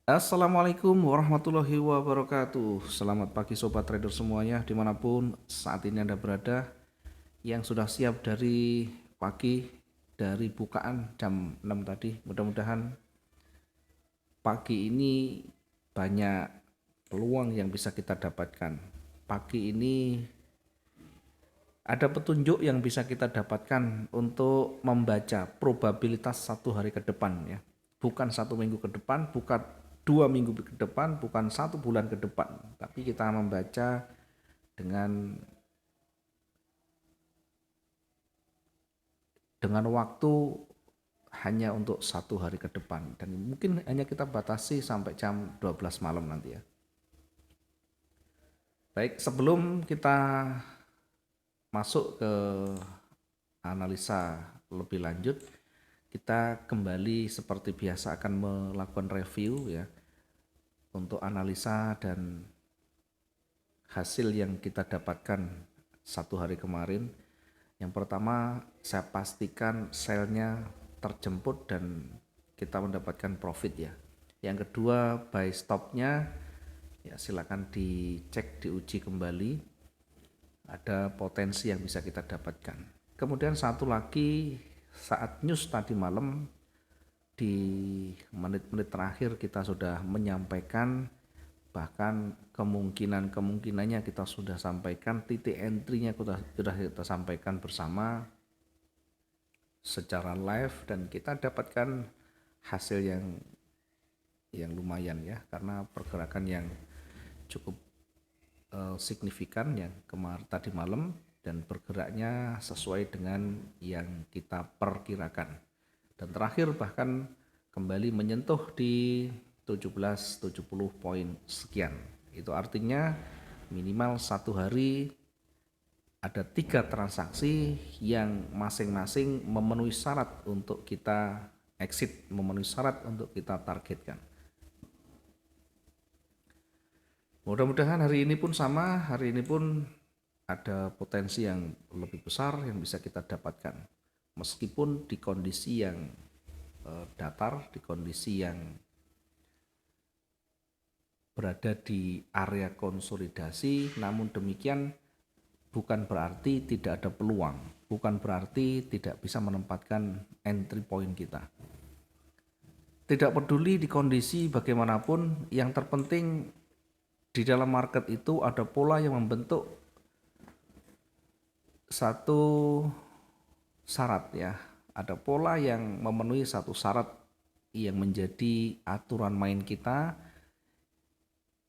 Assalamualaikum warahmatullahi wabarakatuh. Selamat pagi sobat trader semuanya dimanapun saat ini Anda berada, yang sudah siap dari pagi, dari bukaan jam 6 tadi. Mudah-mudahan pagi ini banyak peluang yang bisa kita dapatkan. Pagi ini ada petunjuk yang bisa kita dapatkan untuk membaca probabilitas satu hari ke depan ya. Bukan satu minggu ke depan, bukan 2 minggu ke depan, bukan 1 bulan ke depan. Tapi kita membaca dengan waktu hanya untuk 1 hari ke depan. Dan mungkin hanya kita batasi sampai jam 12 malam nanti ya. Baik, sebelum kita masuk ke analisa lebih lanjut, kita kembali seperti biasa akan melakukan review ya untuk analisa dan hasil yang kita dapatkan 1 hari kemarin. Yang pertama, saya pastikan selnya terjemput dan kita mendapatkan profit ya. Yang kedua, buy stopnya ya silakan dicek, diuji kembali, ada potensi yang bisa kita dapatkan. Kemudian satu lagi, saat news tadi malam di menit-menit terakhir kita sudah menyampaikan, bahkan kemungkinannya kita sudah sampaikan, titik entry-nya sudah kita sampaikan bersama secara live, dan kita dapatkan hasil yang lumayan ya, karena pergerakan yang cukup signifikan yang tadi malam, dan bergeraknya sesuai dengan yang kita perkirakan. Dan terakhir bahkan kembali menyentuh di 1770 poin sekian. Itu artinya minimal 1 hari ada 3 transaksi yang masing-masing memenuhi syarat untuk kita exit, memenuhi syarat untuk kita targetkan. Mudah-mudahan hari ini pun sama, hari ini pun ada potensi yang lebih besar yang bisa kita dapatkan. Meskipun di kondisi yang datar, di kondisi yang berada di area konsolidasi, namun demikian bukan berarti tidak ada peluang, bukan berarti tidak bisa menempatkan entry point kita. Tidak peduli di kondisi bagaimanapun, yang terpenting di dalam market itu ada pola yang membentuk satu syarat ya, ada pola yang memenuhi satu syarat yang menjadi aturan main kita,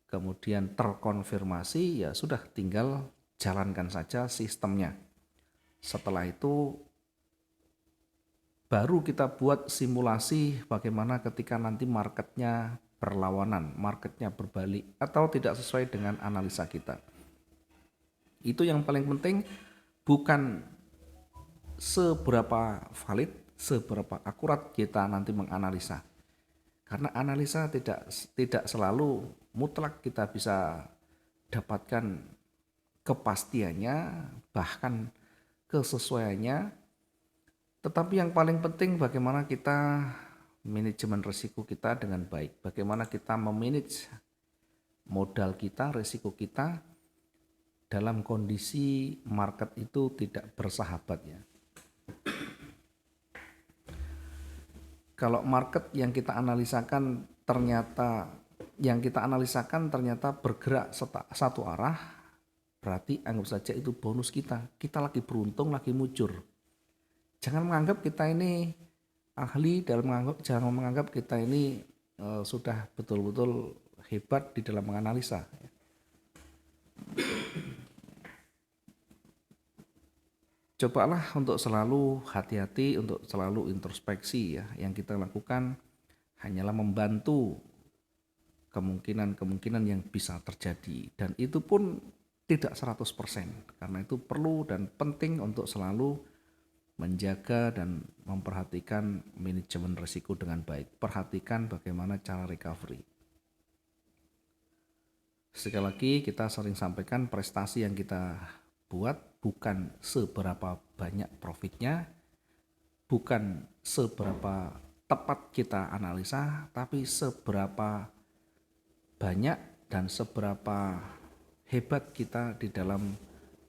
kemudian terkonfirmasi, ya sudah tinggal jalankan saja sistemnya. Setelah itu baru kita buat simulasi bagaimana ketika nanti marketnya berlawanan, marketnya berbalik atau tidak sesuai dengan analisa kita. Itu yang paling penting, bukan seberapa valid, seberapa akurat kita nanti menganalisa. Karena analisa tidak selalu mutlak kita bisa dapatkan kepastiannya, bahkan kesesuaiannya. Tetapi yang paling penting bagaimana kita manajemen risiko kita dengan baik. Bagaimana kita memanage modal kita, risiko kita dalam kondisi market itu tidak bersahabat ya. Kalau market yang kita analisakan ternyata bergerak satu arah, berarti anggap saja itu bonus kita. Kita lagi beruntung, lagi mujur. Jangan menganggap kita ini ahli jangan menganggap kita ini sudah betul-betul hebat di dalam menganalisa. Cobalah untuk selalu hati-hati, untuk selalu introspeksi ya. Yang kita lakukan hanyalah membantu kemungkinan-kemungkinan yang bisa terjadi, dan itu pun tidak 100%. Karena itu perlu dan penting untuk selalu menjaga dan memperhatikan manajemen risiko dengan baik. Perhatikan bagaimana cara recovery. Sekali lagi kita sering sampaikan, prestasi yang kita buat bukan seberapa banyak profitnya, bukan seberapa tepat kita analisa, tapi seberapa banyak dan seberapa hebat kita di dalam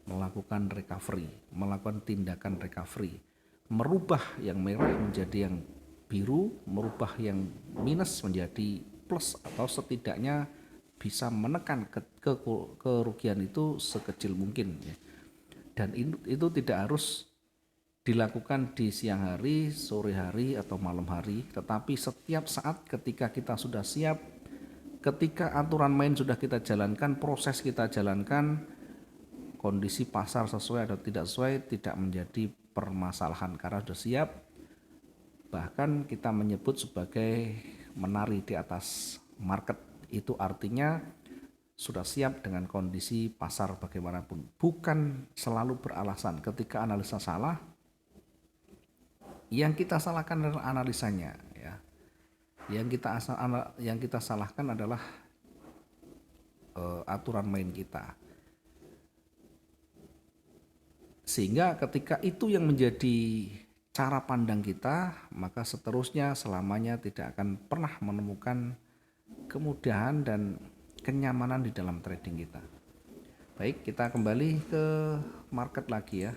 melakukan recovery, melakukan tindakan recovery, merubah yang merah menjadi yang biru, merubah yang minus menjadi plus, atau setidaknya bisa menekan kerugian itu sekecil mungkin ya. Dan itu tidak harus dilakukan di siang hari, sore hari, atau malam hari, tetapi setiap saat ketika kita sudah siap, ketika aturan main sudah kita jalankan, proses kita jalankan, kondisi pasar sesuai atau tidak sesuai tidak menjadi permasalahan karena sudah siap. Bahkan kita menyebut sebagai menari di atas market, itu artinya sudah siap dengan kondisi pasar bagaimanapun. Bukan selalu beralasan ketika analisa salah, yang kita salahkan adalah analisanya ya. Yang kita salahkan adalah aturan main kita. Sehingga ketika itu yang menjadi cara pandang kita, maka seterusnya selamanya tidak akan pernah menemukan kemudahan dan kenyamanan di dalam trading kita. Baik, kita kembali ke market lagi ya.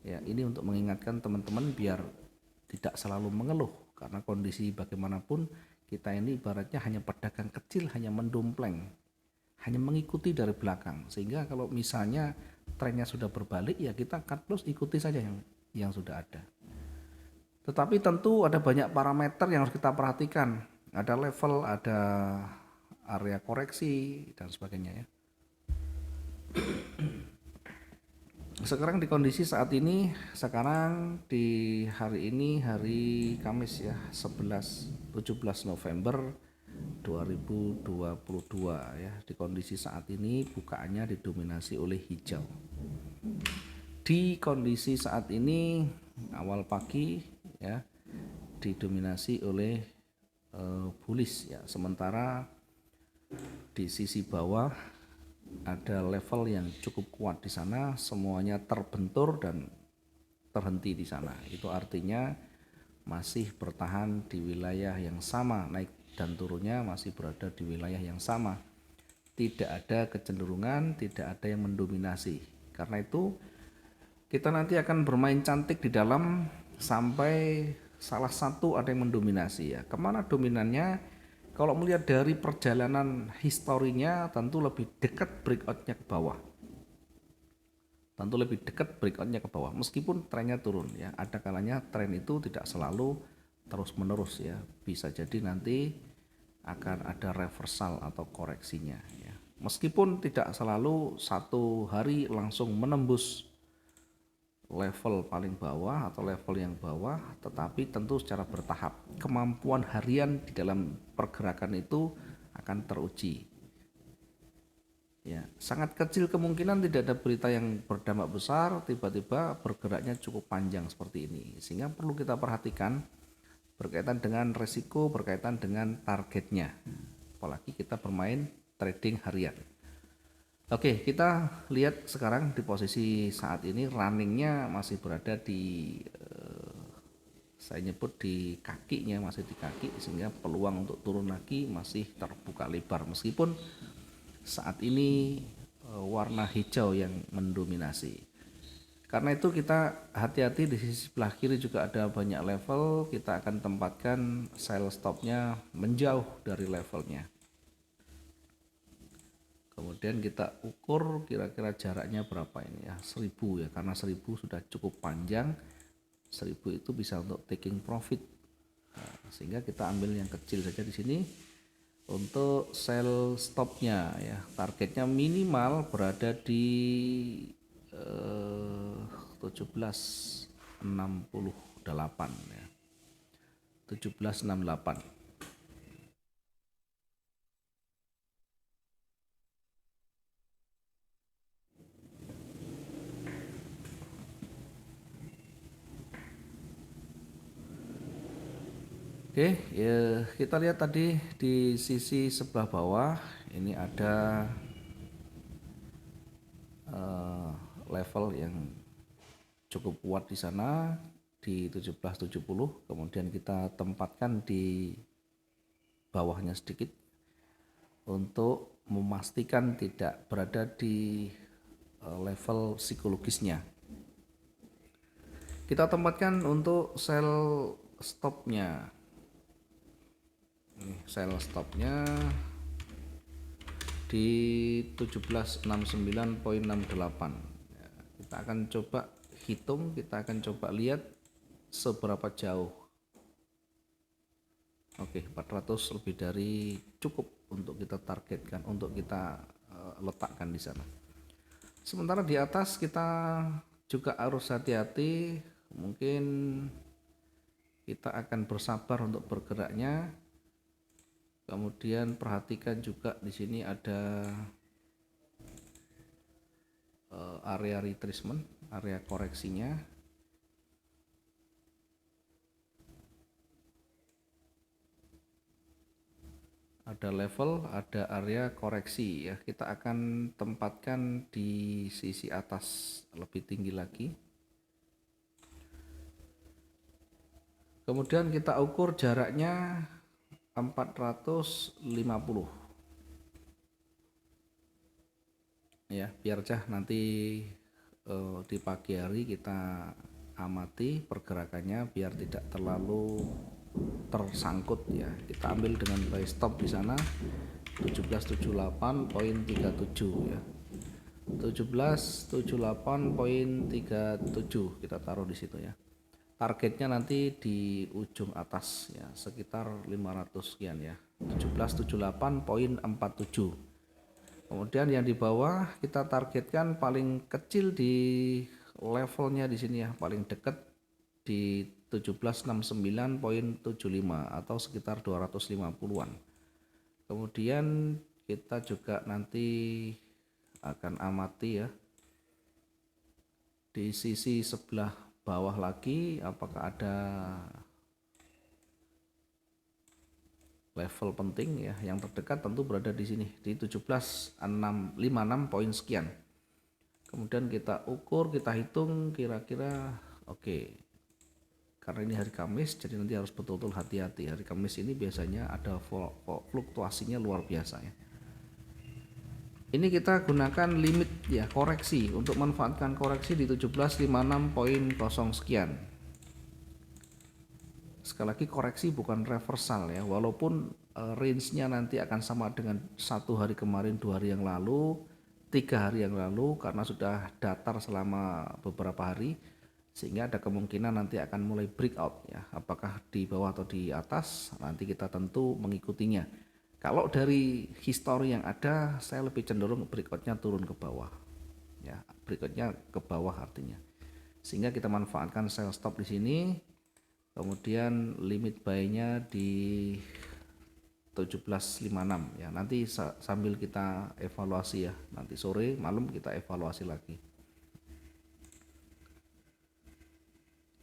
Ya, ini untuk mengingatkan teman-teman biar tidak selalu mengeluh, karena kondisi bagaimanapun kita ini ibaratnya hanya pedagang kecil, hanya mendompleng, hanya mengikuti dari belakang. Sehingga kalau misalnya trennya sudah berbalik, ya kita cut loss, ikuti saja yang sudah ada. Tetapi tentu ada banyak parameter yang harus kita perhatikan. Ada level, ada area koreksi dan sebagainya ya. Sekarang di kondisi saat ini, sekarang di hari ini hari Kamis ya, 17 November 2022 ya. Di kondisi saat ini bukaannya didominasi oleh hijau. Di kondisi saat ini awal pagi ya didominasi oleh bullish ya. Sementara di sisi bawah ada level yang cukup kuat di sana, semuanya terbentur dan terhenti di sana. Itu artinya masih bertahan di wilayah yang sama, naik dan turunnya masih berada di wilayah yang sama. Tidak ada kecenderungan, tidak ada yang mendominasi. Karena itu kita nanti akan bermain cantik di dalam sampai salah satu ada yang mendominasi ya. Kemana dominannya? Kalau melihat dari perjalanan historinya, tentu lebih dekat breakoutnya ke bawah. Tentu lebih dekat breakoutnya ke bawah, meskipun trennya turun ya. Ada kalanya tren itu tidak selalu terus menerus ya. Bisa jadi nanti akan ada reversal atau koreksinya ya. Meskipun tidak selalu satu hari langsung menembus level paling bawah atau level yang bawah, tetapi tentu secara bertahap. Kemampuan harian di dalam pergerakan itu akan teruji. Ya, sangat kecil kemungkinan tidak ada berita yang berdampak besar tiba-tiba bergeraknya cukup panjang seperti ini. Sehingga perlu kita perhatikan berkaitan dengan resiko, berkaitan dengan targetnya. Apalagi kita bermain trading harian. Oke, kita lihat sekarang di posisi saat ini runningnya masih berada di saya nyebut di kakinya, masih di kaki, sehingga peluang untuk turun lagi masih terbuka lebar meskipun saat ini warna hijau yang mendominasi. Karena itu kita hati-hati, di sisi sebelah kiri juga ada banyak level, kita akan tempatkan sell stopnya menjauh dari levelnya. Kemudian kita ukur kira-kira jaraknya berapa ini ya, 1000 ya, karena 1000 sudah cukup panjang. 1000 itu bisa untuk taking profit. Nah, sehingga kita ambil yang kecil saja di sini. Untuk sell stopnya ya, targetnya minimal berada di 1768 ya. 1768. Oke, ya kita lihat tadi di sisi sebelah bawah ini ada level yang cukup kuat di sana di 1770, kemudian kita tempatkan di bawahnya sedikit untuk memastikan tidak berada di level psikologisnya. Kita tempatkan untuk sel stopnya. Ini sel stopnya di 1769.68. Ya, kita akan coba hitung, kita akan coba lihat seberapa jauh. Oke, 400 lebih dari cukup untuk kita targetkan, untuk kita letakkan di sana. Sementara di atas kita juga harus hati-hati, mungkin kita akan bersabar untuk bergeraknya. Kemudian perhatikan juga di sini ada area retracement, area koreksinya. Ada level, ada area koreksi ya. Kita akan tempatkan di sisi atas lebih tinggi lagi. Kemudian kita ukur jaraknya 450. Ya, biar nanti di pagi hari kita amati pergerakannya biar tidak terlalu tersangkut ya. Kita ambil dengan buy stop di sana 1778.37 ya. 1778.37 kita taruh di situ ya. Targetnya nanti di ujung atas ya, sekitar 500 sekian ya. 1778.47. Kemudian yang di bawah kita targetkan paling kecil di levelnya di sini ya, paling dekat di 1769.75 atau sekitar 250-an. Kemudian kita juga nanti akan amati ya di sisi sebelah bawah lagi apakah ada level penting ya. Yang terdekat tentu berada di sini di 1756 poin sekian. Kemudian kita ukur, kita hitung kira-kira oke. Karena ini hari Kamis, jadi nanti harus betul-betul hati-hati. Hari Kamis ini biasanya ada fluktuasinya luar biasa ya. Ini kita gunakan limit ya, koreksi untuk manfaatkan koreksi di 1756.0 sekian. Sekali lagi koreksi bukan reversal ya, walaupun range-nya nanti akan sama dengan 1 hari kemarin, 2 hari yang lalu, 3 hari yang lalu karena sudah datar selama beberapa hari, sehingga ada kemungkinan nanti akan mulai breakout ya, apakah di bawah atau di atas nanti kita tentu mengikutinya. Kalau dari histori yang ada, saya lebih cenderung breakoutnya turun ke bawah ya, breakoutnya ke bawah artinya, sehingga kita manfaatkan sell stop di sini. Kemudian limit buy-nya di 1756 ya. Nanti sambil kita evaluasi ya. Nanti sore malam kita evaluasi lagi.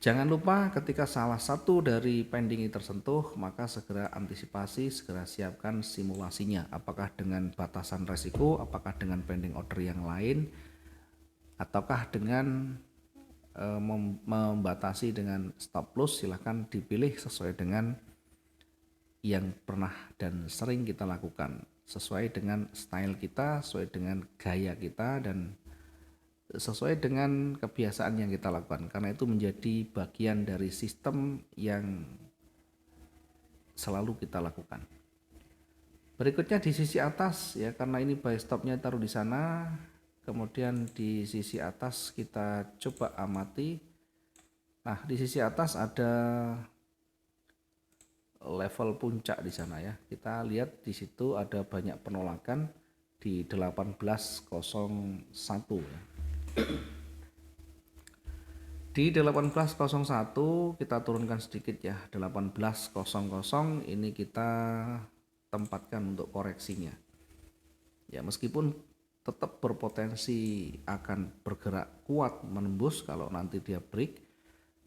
Jangan lupa ketika salah satu dari pending ini tersentuh, maka segera antisipasi, segera siapkan simulasinya. Apakah dengan batasan resiko, apakah dengan pending order yang lain, ataukah dengan membatasi dengan stop loss. Silahkan dipilih sesuai dengan yang pernah dan sering kita lakukan, sesuai dengan style kita, sesuai dengan gaya kita, dan sesuai dengan kebiasaan yang kita lakukan, karena itu menjadi bagian dari sistem yang selalu kita lakukan. Berikutnya di sisi atas ya, karena ini buy stopnya taruh di sana. Kemudian di sisi atas kita coba amati. Nah, di sisi atas ada level puncak di sana ya. Kita lihat di situ ada banyak penolakan di 1801 ya. Di 1801 kita turunkan sedikit ya. 1800 ini kita tempatkan untuk koreksinya. Ya, meskipun tetap berpotensi akan bergerak kuat menembus kalau nanti dia break,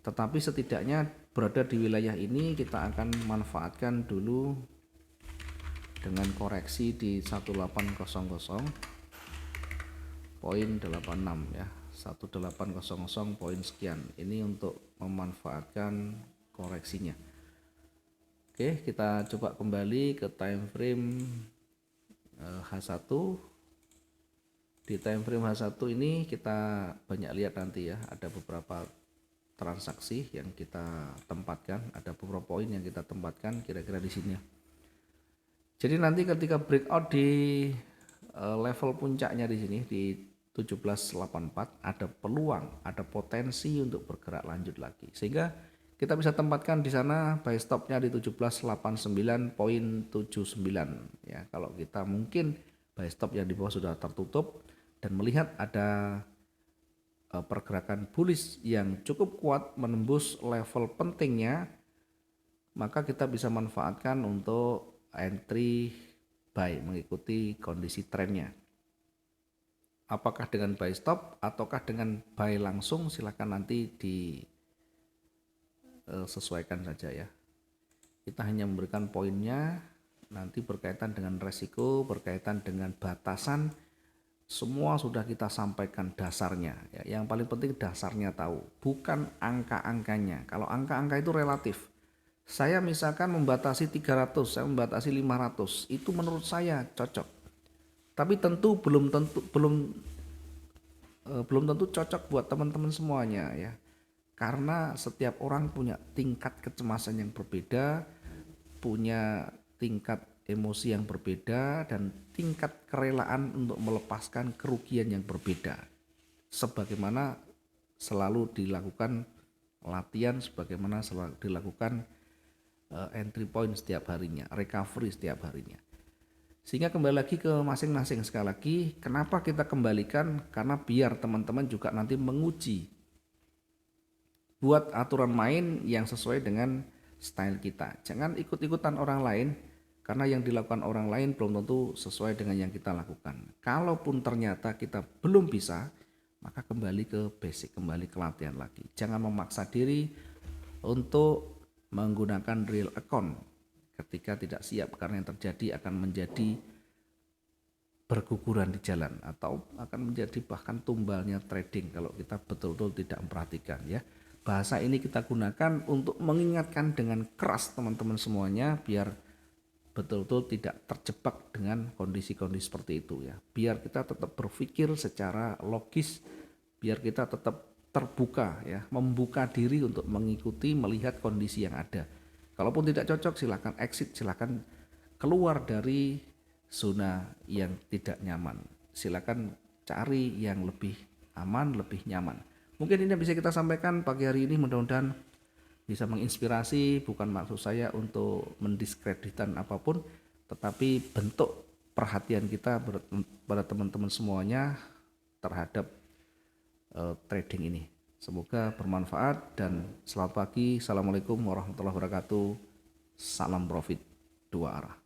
tetapi setidaknya berada di wilayah ini kita akan manfaatkan dulu dengan koreksi di 1800.86 ya, 1800 poin sekian. Ini untuk memanfaatkan koreksinya. Oke, kita coba kembali ke time frame H1. Di time frame H1 ini kita banyak lihat nanti ya, ada beberapa transaksi yang kita tempatkan, ada beberapa poin yang kita tempatkan kira-kira di sini. Jadi nanti ketika breakout di level puncaknya di sini di 1784 ada peluang, ada potensi untuk bergerak lanjut lagi. Sehingga kita bisa tempatkan di sana buy stopnya di 1789.79 ya. Kalau kita mungkin buy stop yang di bawah sudah tertutup dan melihat ada pergerakan bullish yang cukup kuat menembus level pentingnya, maka kita bisa manfaatkan untuk entry buy mengikuti kondisi trennya. Apakah dengan buy stop ataukah dengan buy langsung, silakan nanti disesuaikan saja ya. Kita hanya memberikan poinnya, nanti berkaitan dengan resiko, berkaitan dengan batasan, semua sudah kita sampaikan dasarnya ya. Yang paling penting dasarnya tahu, bukan angka-angkanya. Kalau angka-angka itu relatif. Saya misalkan membatasi 300, saya membatasi 500, itu menurut saya cocok. Tapi tentu belum tentu cocok buat teman-teman semuanya ya. Karena setiap orang punya tingkat kecemasan yang berbeda, punya tingkat emosi yang berbeda, dan tingkat kerelaan untuk melepaskan kerugian yang berbeda. Sebagaimana selalu dilakukan latihan, sebagaimana selalu dilakukan entry point setiap harinya, recovery setiap harinya. Sehingga kembali lagi ke masing-masing. Sekali lagi, kenapa kita kembalikan? Karena biar teman-teman juga nanti menguji, buat aturan main yang sesuai dengan style kita. Jangan ikut-ikutan orang lain, karena yang dilakukan orang lain belum tentu sesuai dengan yang kita lakukan. Kalaupun ternyata kita belum bisa, maka kembali ke basic, kembali ke latihan lagi. Jangan memaksa diri untuk menggunakan real account ketika tidak siap, karena yang terjadi akan menjadi berguguran di jalan atau akan menjadi bahkan tumbalnya trading kalau kita betul-betul tidak memperhatikan ya. Bahasa ini kita gunakan untuk mengingatkan dengan keras teman-teman semuanya biar betul-betul tidak terjebak dengan kondisi-kondisi seperti itu ya. Biar kita tetap berpikir secara logis, biar kita tetap terbuka ya, membuka diri untuk mengikuti, melihat kondisi yang ada. Kalaupun tidak cocok silakan exit, silakan keluar dari zona yang tidak nyaman. Silakan cari yang lebih aman, lebih nyaman. Mungkin ini yang bisa kita sampaikan pagi hari ini, mudah-mudahan bisa menginspirasi. Bukan maksud saya untuk mendiskreditkan apapun, tetapi bentuk perhatian kita pada teman-teman semuanya terhadap trading ini. Semoga bermanfaat dan selamat pagi. Assalamualaikum warahmatullahi wabarakatuh. Salam profit dua arah.